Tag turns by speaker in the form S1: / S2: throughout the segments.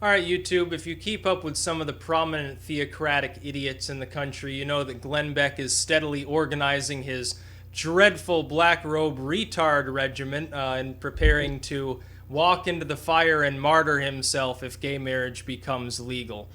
S1: Alright, YouTube, if you keep up with some of the prominent theocratic idiots in the country, you know that Glenn Beck is steadily organizing his dreadful Black Robe retard regiment and preparing to walk into the fire and martyr himself if gay marriage becomes legal.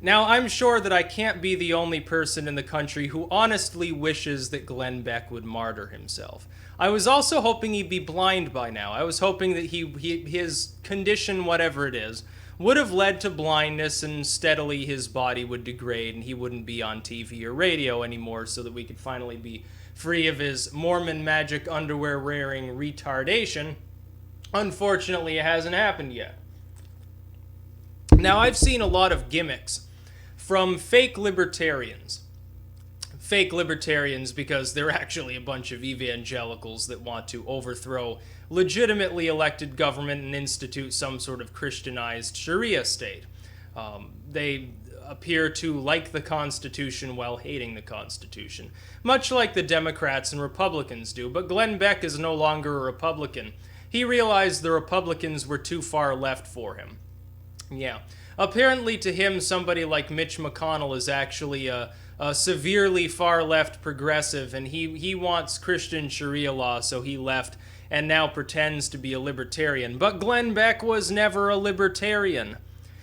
S1: Now, I'm sure that I can't be the only person in the country who honestly wishes that Glenn Beck would martyr himself. I was also hoping he'd be blind by now. I was hoping that his condition, whatever it is, would have led to blindness and steadily his body would degrade and he wouldn't be on TV or radio anymore so that we could finally be free of his Mormon magic underwear wearing retardation. Unfortunately, it hasn't happened yet. Now, I've seen a lot of gimmicks from fake libertarians. Fake libertarians because they're actually a bunch of evangelicals that want to overthrow legitimately elected government and institute some sort of Christianized Sharia state. They appear to like the Constitution while hating the Constitution, much like the Democrats and Republicans do, but Glenn Beck is no longer a Republican. He realized the Republicans were too far left for him. Yeah. Apparently to him, somebody like Mitch McConnell is actually a severely far-left progressive, and he wants Christian Sharia law, so he left and now pretends to be a libertarian. But Glenn Beck was never a libertarian.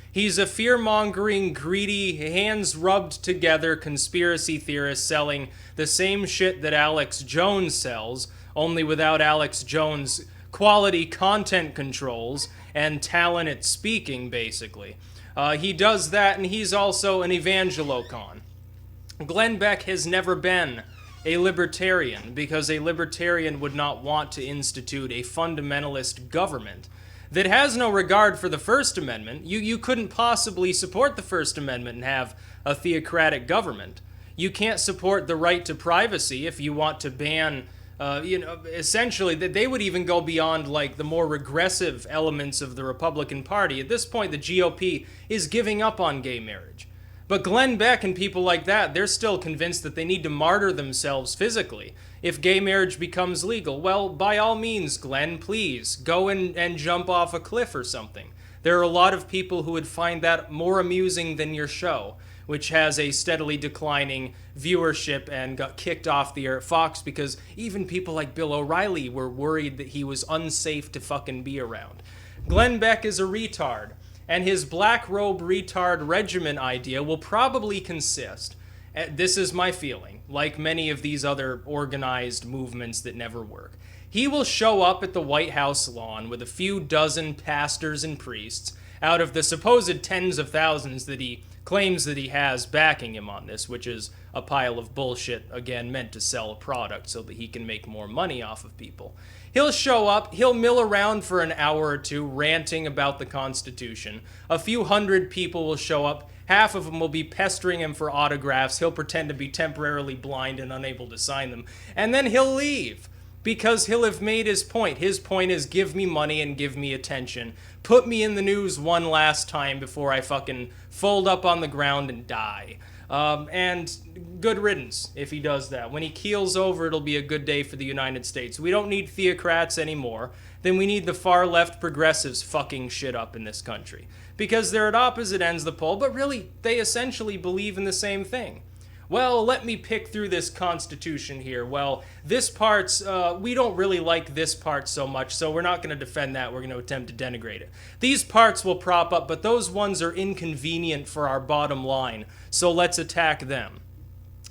S1: He's a fear-mongering, greedy, hands-rubbed-together conspiracy theorist selling the same shit that Alex Jones sells, only without Alex Jones' quality content controls and talent at speaking, basically. He does that, and he's also an evangelocon. Glenn Beck has never been a libertarian because a libertarian would not want to institute a fundamentalist government that has no regard for the First Amendment. You couldn't possibly support the First Amendment and have a theocratic government. You can't support the right to privacy if you want to ban, essentially, that they would even go beyond like the more regressive elements of the Republican Party. At this point, the GOP is giving up on gay marriage. But Glenn Beck and people like that, they're still convinced that they need to martyr themselves physically if gay marriage becomes legal. Well, by all means, Glenn, please, go and jump off a cliff or something. There are a lot of people who would find that more amusing than your show, which has a steadily declining viewership and got kicked off the air at Fox because even people like Bill O'Reilly were worried that he was unsafe to fucking be around. Glenn Beck is a retard. And his Black Robe retard regiment idea will probably consist, this is my feeling, like many of these other organized movements that never work. He will show up at the White House lawn with a few dozen pastors and priests out of the supposed tens of thousands that he claims that he has backing him on this, which is a pile of bullshit, again, meant to sell a product so that he can make more money off of people. He'll show up, he'll mill around for an hour or two ranting about the Constitution. A few hundred people will show up, half of them will be pestering him for autographs, he'll pretend to be temporarily blind and unable to sign them, and then he'll leave. Because he'll have made his point. His point is give me money and give me attention. Put me in the news one last time before I fucking fold up on the ground and die. And good riddance if he does that. When he keels over, it'll be a good day for the United States. We don't need theocrats anymore. Then we need the far left progressives fucking shit up in this country. Because they're at opposite ends of the pole, but really, they essentially believe in the same thing. Well, let me pick through this Constitution here. Well, this part's, we don't really like this part so much, so we're not going to defend that. We're going to attempt to denigrate it. These parts will prop up, but those ones are inconvenient for our bottom line, so let's attack them.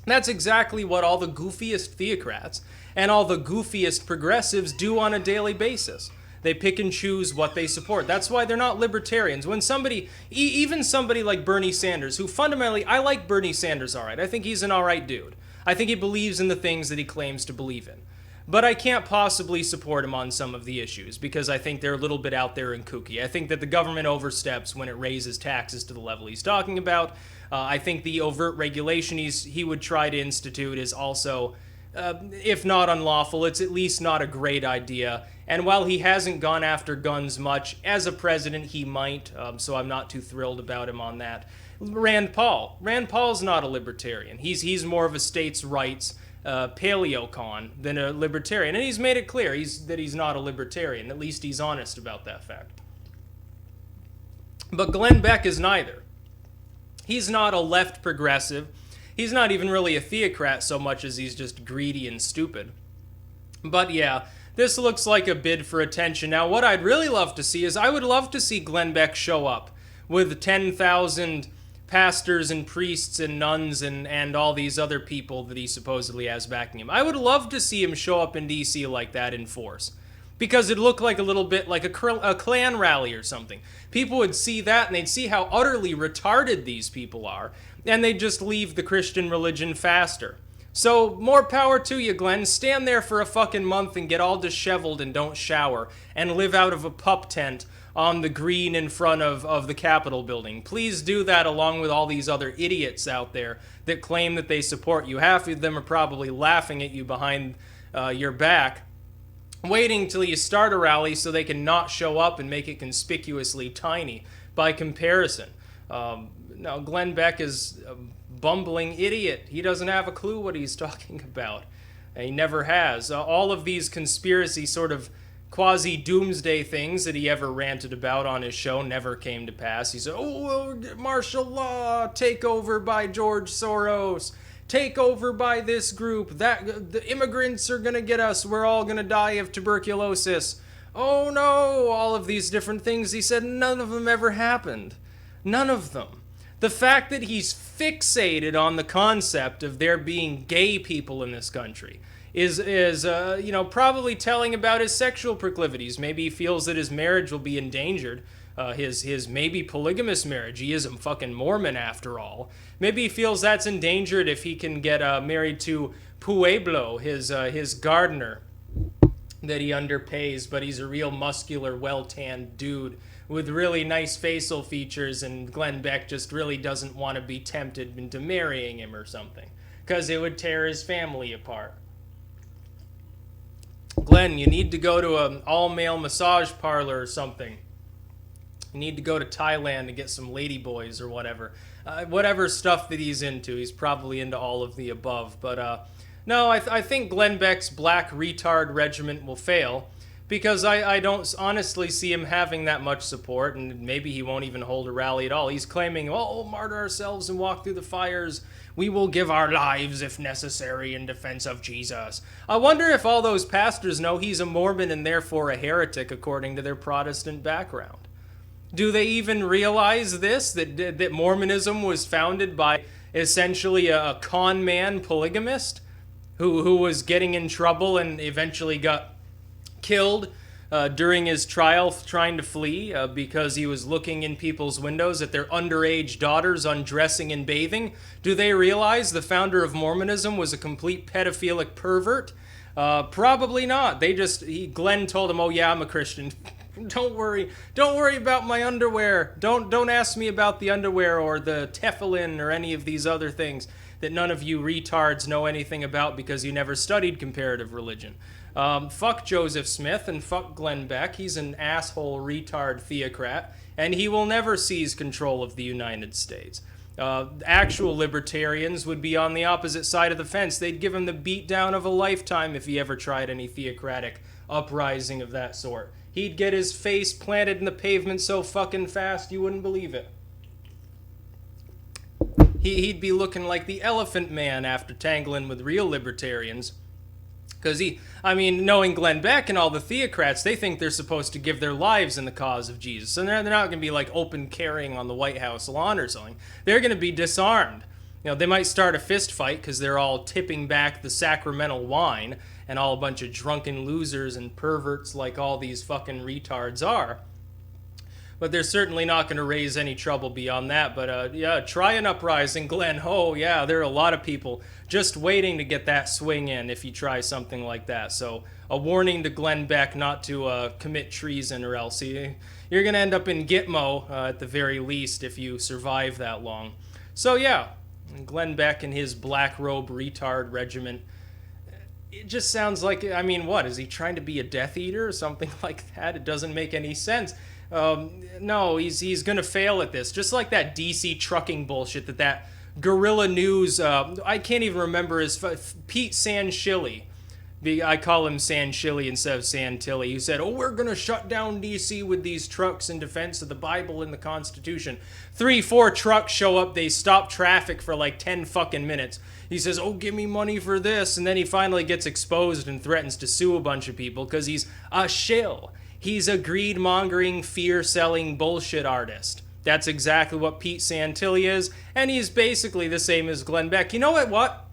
S1: That's exactly what all the goofiest theocrats and all the goofiest progressives do on a daily basis. They pick and choose what they support. That's why they're not libertarians. When somebody, even somebody like Bernie Sanders, who fundamentally, I like Bernie Sanders all right. I think he's an all right dude. I think he believes in the things that he claims to believe in. But I can't possibly support him on some of the issues because I think they're a little bit out there and kooky. I think that the government oversteps when it raises taxes to the level he's talking about. I think the overt regulation he would try to institute is also, if not unlawful, it's at least not a great idea. And while he hasn't gone after guns much, as a president he might, so I'm not too thrilled about him on that. Rand Paul's not a libertarian. He's more of a states' rights paleocon than a libertarian. And he's made it clear that he's not a libertarian. At least he's honest about that fact. But Glenn Beck is neither. He's not a left progressive. He's not even really a theocrat so much as he's just greedy and stupid. But yeah, this looks like a bid for attention. Now, what I'd really love to see is I would love to see Glenn Beck show up with 10,000 pastors and priests and nuns and all these other people that he supposedly has backing him. I would love to see him show up in DC like that in force. Because it looked like a little bit like a Klan rally or something. People would see that and they'd see how utterly retarded these people are, and they'd just leave the Christian religion faster. So, more power to you, Glenn. Stand there for a fucking month and get all disheveled and don't shower, and live out of a pup tent on the green in front of the Capitol building. Please do that along with all these other idiots out there that claim that they support you. Half of them are probably laughing at you behind your back, waiting till you start a rally so they can not show up and make it conspicuously tiny by comparison. Now, Glenn Beck is a bumbling idiot. He doesn't have a clue what he's talking about. He never has. All of these conspiracy sort of quasi-doomsday things that he ever ranted about on his show never came to pass. He said, oh, martial law, takeover by George Soros, take over by this group, that the immigrants are gonna get us, we're all gonna die of tuberculosis. Oh no, all of these different things he said, none of them ever happened. None of them. The fact that he's fixated on the concept of there being gay people in this country is probably telling about his sexual proclivities. Maybe he feels that his marriage will be endangered. His maybe polygamous marriage. He is a fucking Mormon after all. Maybe he feels that's endangered if he can get married to Pueblo, his gardener that he underpays, but he's a real muscular, well-tanned dude with really nice facial features, and Glenn Beck just really doesn't want to be tempted into marrying him or something, because it would tear his family apart. Glenn, you need to go to an all-male massage parlor or something. You need to go to Thailand to get some ladyboys or whatever. Whatever stuff that he's into. He's probably into all of the above. But no, I think Glenn Beck's Black Retard Regiment will fail, because I don't honestly see him having that much support, and maybe he won't even hold a rally at all. He's claiming, oh, martyr ourselves and walk through the fires. We will give our lives if necessary in defense of Jesus. I wonder if all those pastors know he's a Mormon and therefore a heretic according to their Protestant background. Do they even realize this, that Mormonism was founded by essentially a con man polygamist who was getting in trouble and eventually got killed during his trial trying to flee because he was looking in people's windows at their underage daughters undressing and bathing? Do they realize the founder of Mormonism was a complete pedophilic pervert? Probably not. Glenn told him, oh yeah, I'm a Christian. Don't worry about my underwear. Don't ask me about the underwear or the Tefillin or any of these other things that none of you retards know anything about because you never studied comparative religion. Fuck Joseph Smith and fuck Glenn Beck. He's an asshole retard theocrat, and he will never seize control of the United States. Actual libertarians would be on the opposite side of the fence. They'd give him the beatdown of a lifetime if he ever tried any theocratic uprising of that sort. He'd get his face planted in the pavement so fucking fast you wouldn't believe it. He'd be looking like the Elephant Man after tangling with real libertarians. Because knowing Glenn Beck and all the theocrats, they think they're supposed to give their lives in the cause of Jesus. And they're not going to be like open carrying on the White House lawn or something. They're going to be disarmed. They might start a fist fight because they're all tipping back the sacramental wine and all a bunch of drunken losers and perverts like all these fucking retards are. But they're certainly not going to raise any trouble beyond that. But yeah, try an uprising, Glenn. Oh yeah, there are a lot of people just waiting to get that swing in if you try something like that. So a warning to Glenn Beck not to commit treason, or else you're going to end up in Gitmo at the very least if you survive that long. So yeah, Glenn Beck and his Black Robe Retard Regiment. It just sounds like, what, is he trying to be a Death Eater or something like that? It doesn't make any sense. No, he's going to fail at this. Just like that DC trucking bullshit that Guerrilla News, I can't even remember his, Pete Sanchilli, I call him Sanchilly instead of Santilli, who said, "Oh, we're going to shut down D.C. with these trucks in defense of the Bible and the Constitution." 3-4 trucks show up, they stop traffic for like 10 fucking minutes. He says, "Oh, give me money for this," and then he finally gets exposed and threatens to sue a bunch of people because he's a shill. He's a greed-mongering, fear-selling bullshit artist. That's exactly what Pete Santilli is, and he's basically the same as Glenn Beck. You know what?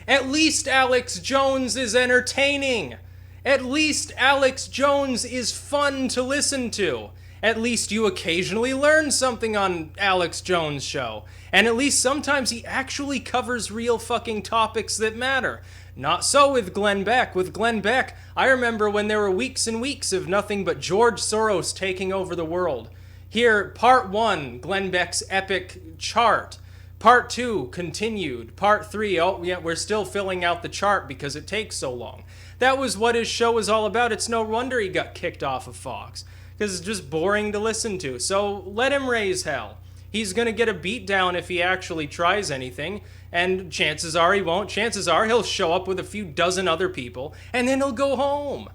S1: At least Alex Jones is entertaining. At least Alex Jones is fun to listen to. At least you occasionally learn something on Alex Jones' show. And at least sometimes he actually covers real fucking topics that matter. Not so with Glenn Beck. With Glenn Beck, I remember when there were weeks and weeks of nothing but George Soros taking over the world. Here, part 1, Glenn Beck's epic chart. Part 2, continued. Part 3, oh yeah, we're still filling out the chart because it takes so long. That was what his show was all about. It's no wonder he got kicked off of Fox, because it's just boring to listen to. So let him raise hell. He's going to get a beat down if he actually tries anything, and chances are he won't. Chances are he'll show up with a few dozen other people, and then he'll go home,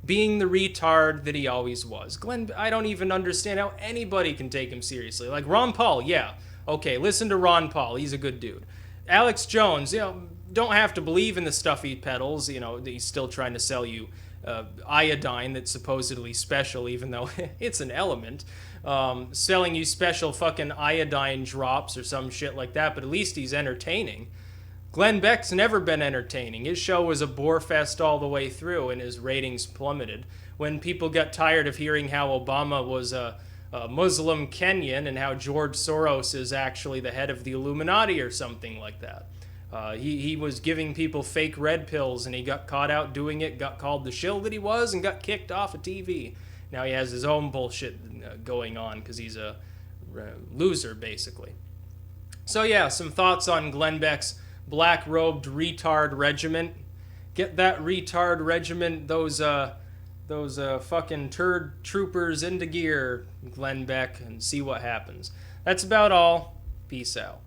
S1: being the retard that he always was. Glenn, I don't even understand how anybody can take him seriously. Like Ron Paul, yeah. Okay, listen to Ron Paul. He's a good dude. Alex Jones, don't have to believe in the stuff he peddles. He's still trying to sell you iodine that's supposedly special, even though it's an element. Selling you special fucking iodine drops or some shit like that, but at least he's entertaining. Glenn Beck's never been entertaining. His show was a bore fest all the way through, and his ratings plummeted. When people got tired of hearing how Obama was a Muslim Kenyan and how George Soros is actually the head of the Illuminati or something like that. He was giving people fake red pills, and he got caught out doing it, got called the shill that he was, and got kicked off of TV. Now he has his own bullshit going on because he's a loser, basically. So yeah, some thoughts on Glenn Beck's black-robed retard regiment. Get that retard regiment, those fucking turd troopers into gear, Glenn Beck, and see what happens. That's about all. Peace out.